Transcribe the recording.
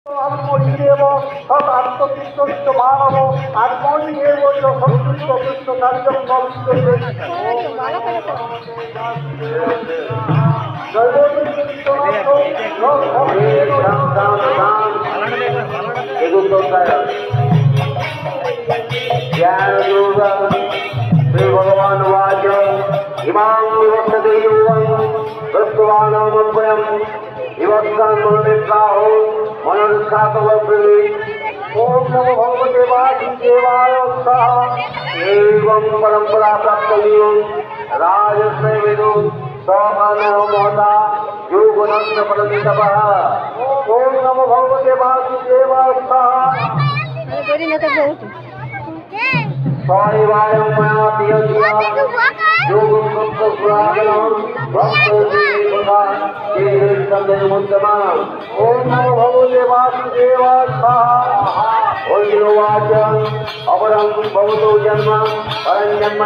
आत्मनिरेव तत् आत्मविश्वस्य मानव आत्मनिरेव च संस्कृत कार्यं श्री भगवान वाच इमां विवक्षते युवं प्रस्तुवानामद्वयम् विवक्षान् मनोनिर्गाहो मनोनिर्घातवब्रवीत् ओम नमो भगवते वासुदेवाय स्वाहा एवं परंपरा प्राप्तनीयं राजस्व वेदो समानः महता योगनंद परदितपः ओम नमो भगवते वासुदेवाय स्वाहा स्वायवायं मया तियज्ञा योगं सप्तपुराणं भक्तदेवतां केशन्दमुत्तमम् ओम नमो भगवते वासुदेवाय स्वाहा ओम वाच अपरं भवतो जन्म परं जन्म